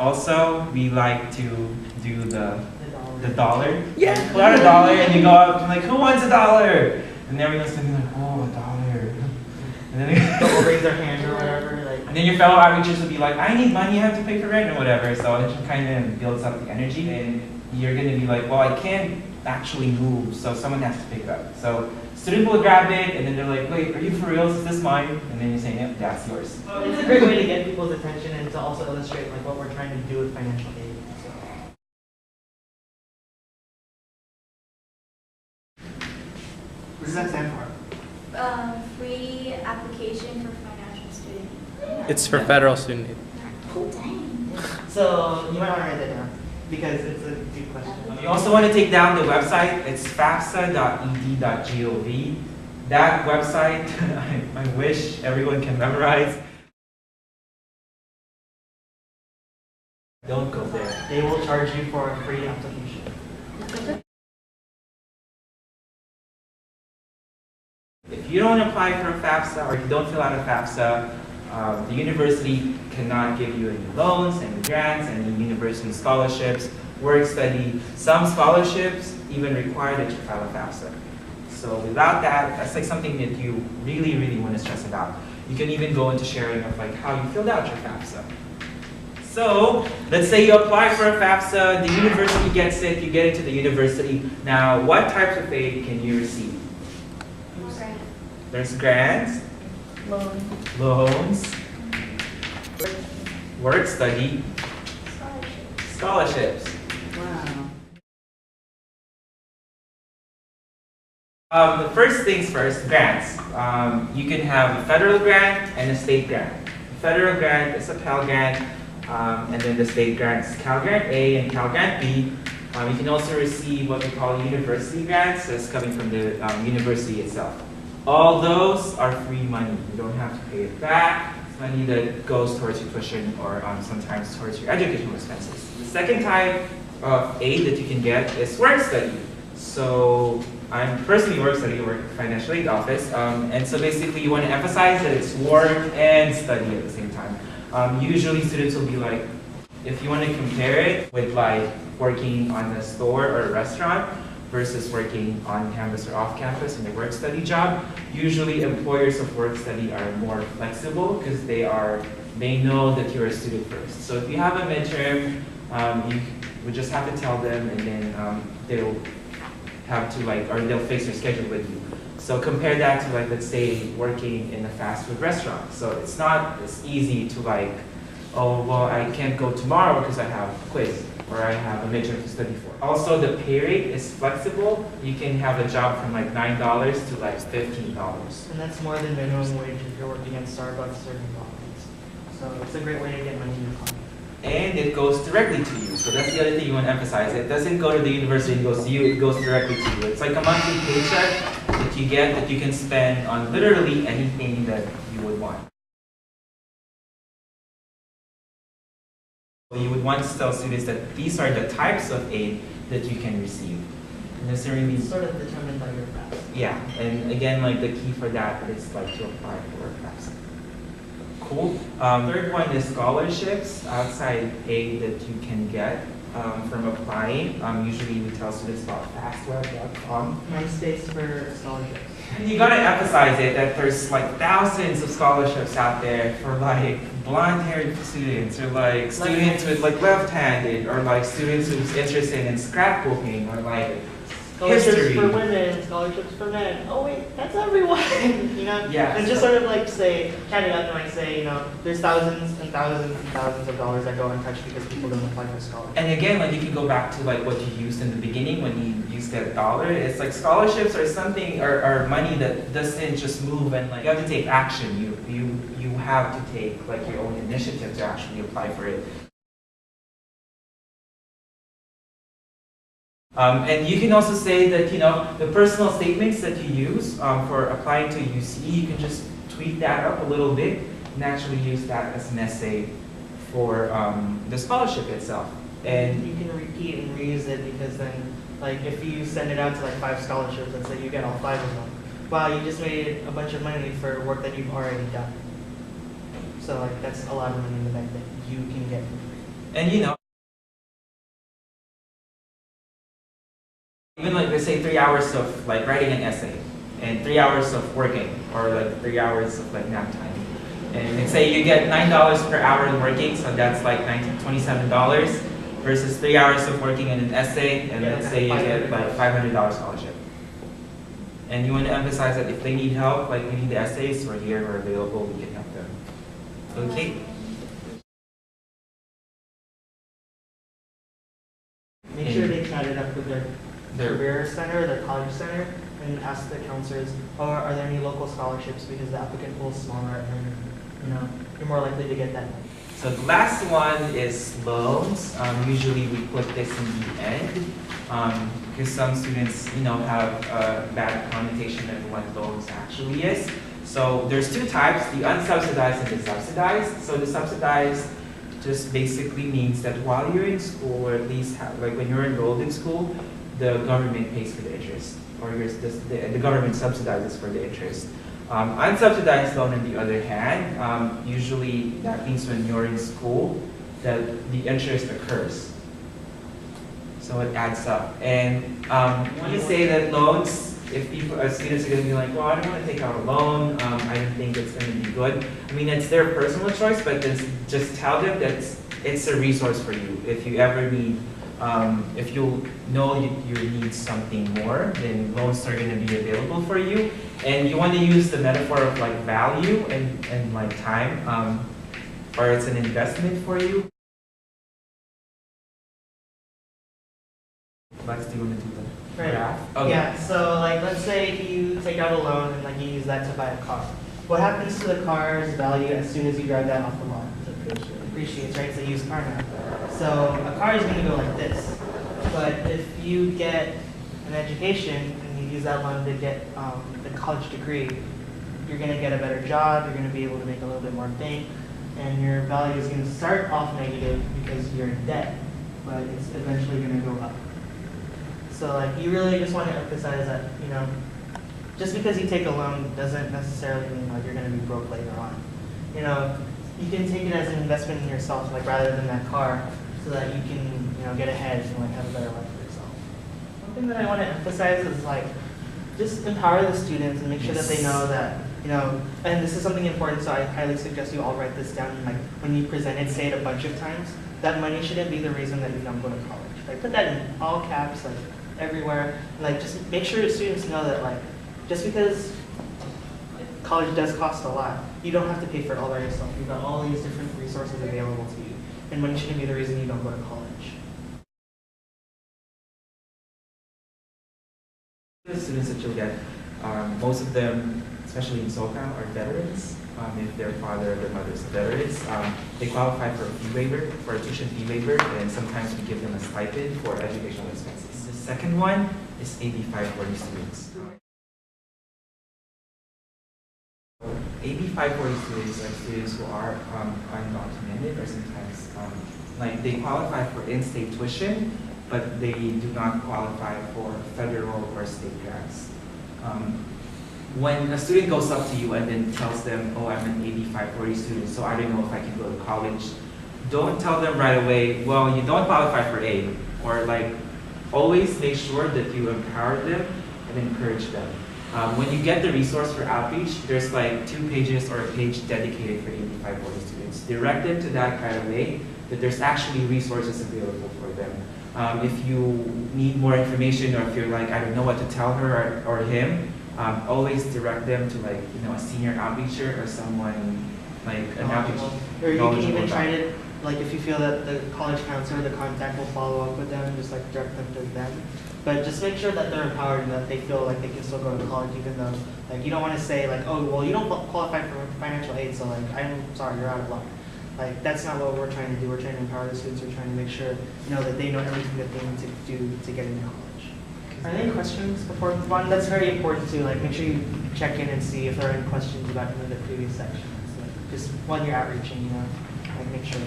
Also, we like to do the dollar. Yeah. Pull out a dollar and you go up and like, who wants a dollar? And everyone's thinking like, oh, a dollar. And then They'll raise their hand or whatever. Like. And then your fellow outreachers will be like, I need money, I have to pay for rent or whatever. So it just kind of builds up the energy. And you're going to be like, well, I can't actually move, so someone has to pick it up. So student will grab it, and then they're like, wait, are you for real? Is this mine? And then you say, yep, that's yours. Well, it's a great way to get people's attention and to also illustrate like what we're trying to do with financial aid. So. What does that stand for? Free application for financial student. It's for federal student aid. Cool. Dang. So you might want to write that down because it's a deep question. You also want to take down the website. It's fafsa.ed.gov. That website, I wish everyone can memorize. Don't go there. They will charge you for a free application. If you don't apply for a FAFSA or you don't fill out a FAFSA, the university cannot give you any loans, any grants, any university scholarships, work study. Some scholarships even require that you file a FAFSA. So without that, that's like something that you really, really want to stress about. You can even go into sharing of like how you filled out your FAFSA. So let's say you apply for a FAFSA, the university gets it, you get into the university. Now, what types of aid can you receive? There's grants, loans, work study, scholarships. Wow. The first things first, grants. You can have a federal grant and a state grant. The federal grant is a Pell Grant, and then the state grants, Cal Grant A and Cal Grant B. You can also receive what we call university grants. That's coming from the university itself. All those are free money. You don't have to pay it back. It's money that goes towards your tuition or sometimes towards your educational expenses. The second type of aid that you can get is work study. So I'm personally work study, work at financial aid office. And so basically you want to emphasize that it's work and study at the same time. Usually students will be like, if you want to compare it with like working on a store or a restaurant, versus working on campus or off campus in a work study job. Usually employers of work study are more flexible because they know that you're a student first. So if you have a midterm, you would just have to tell them and then they'll have to they'll fix your schedule with you. So compare that to let's say working in a fast food restaurant. So it's not as easy to oh, well, I can't go tomorrow because I have a quiz or I have a midterm to study for. Also, the pay rate is flexible. You can have a job from $9 to $15. And that's more than minimum wage if you're working at Starbucks or McDonald's. So it's a great way to get money in your pocket. And it goes directly to you. So that's the other thing you want to emphasize. It doesn't go to the university and goes to you, it goes directly to you. It's like a monthly paycheck that you get that you can spend on literally anything that you would want. You would want to tell students that these are the types of aid that you can receive. Necessarily, it's sort of determined by your FAFSA. Yeah, and again, the key for that is to apply for a FAFSA. Cool. Third one is scholarships, outside aid that you can get from applying. Usually we tell students about fastweb.com. MySpace for scholarships. And you gotta emphasize it that there's thousands of scholarships out there for blonde-haired students or students with left-handed or students who's interested in scrapbooking or scholarships history. for women, scholarships for men. Oh wait, that's everyone. Yeah. And just sort of say, count it up and say, there's thousands and thousands and thousands of dollars that go untouched because people don't apply for scholarships. And again, you can go back to what you used in the beginning when you used that dollar. It's scholarships are something or money that doesn't just move and you have to take action. You have to take your own initiative to actually apply for it. And you can also say that, the personal statements that you use for applying to UCB, you can just tweak that up a little bit and actually use that as an essay for the scholarship itself. And you can repeat and reuse it because then, if you send it out to 5 scholarships, let's say you get all 5 of them. Wow, you just made a bunch of money for work that you've already done. So like that's a lot of money in the bank that you can get for free. And you know, even like let's say 3 hours of like writing an essay and 3 hours of working, or like 3 hours of like nap time. And let's say you get $9 per hour in working, so that's like $27 versus 3 hours of working in an essay, and Yeah, let's say you get like $500 scholarship. And you want to emphasize that if they need help, like reading the essays, we're here, we're available, we can help them. Okay? Make sure they chat it up with their There. career center, their college center, and ask the counselors, oh, are there any local scholarships, because the applicant pool is smaller and you're more likely to get that money. So the last one is loans. Usually we put this in the end because some students, have a bad connotation of what loans actually is. So there's two types: the unsubsidized and the subsidized. So the subsidized just basically means that while you're in school, or at least like when you're enrolled in school, the government pays for the interest, or the government subsidizes for the interest. Unsubsidized loan, on the other hand, usually that means when you're in school that the interest occurs. So it adds up. And when you say that loans, if students are going to be like, well, I don't want to take out a loan, I don't think it's going to be good. I mean, it's their personal choice, but just tell them that it's a resource for you. If you ever need, if you know you need something more, then loans are going to be available for you. And you want to use the metaphor of like value and like time, or it's an investment for you. Lex, do you want to do the Right. graph? Okay. Yeah, so like let's say you take out a loan and like you use that to buy a car. What happens to the car's value as soon as you drive that off the lot? It appreciates, right? It's a used car now. So a car is going to go like this. But if you get an education and you use that loan to get the college degree, you're going to get a better job, you're going to be able to make a little bit more bank, and your value is going to start off negative because you're in debt, but it's eventually going to go up. So like you really just want to emphasize that, just because you take a loan doesn't necessarily mean like you're going to be broke later on. You can take it as an investment in yourself, like rather than that car, so that you can, get ahead and like have a better life for yourself. One thing that I want to emphasize is like, just empower the students and make sure that they know that, and this is something important, so I highly suggest you all write this down, and like when you present it, say it a bunch of times, that money shouldn't be the reason that you don't go to college. Like put that in all caps, like everywhere, like just make sure students know that like, just because college does cost a lot, you don't have to pay for it all by yourself. You've got all these different resources available to you, and money shouldn't be the reason you don't go to college. The students that you'll get, most of them, especially in SoCal, are veterans. If their father or their mother's veterans, they qualify for a fee waiver, for a tuition fee waiver, and sometimes we give them a stipend for educational expenses. The second one is AB 540 students. AB 540 students are students who are undocumented, or sometimes like they qualify for in-state tuition, but they do not qualify for federal or state grants. When a student goes up to you and then tells them, oh, I'm an AB 540 student, so I don't know if I can go to college, don't tell them right away, well, you don't qualify for A, or like, always make sure that you empower them and encourage them. When you get the resource for outreach, there's like 2 pages or a page dedicated for AB 540 students. Direct them to that right away, that there's actually resources available for them. If you need more information, or if you're like, I don't know what to tell her or him, always direct them to like, a senior outreacher or someone like an outreach. Or you can even try to, like if you feel that the college counselor, the contact will follow up with them, and just like direct them to them. But just make sure that they're empowered and that they feel like they can still go to college, even though like you don't want to say like, oh, well, you don't qualify for financial aid, so like I'm sorry, you're out of luck. Like that's not what we're trying to do. We're trying to empower the students. We're trying to make sure that they know everything that they need to do to get into college. Are there any questions before we move on? That's very important too. Like make sure you check in and see if there are any questions about any of the previous sections. Like, just when you're outreaching, like make sure.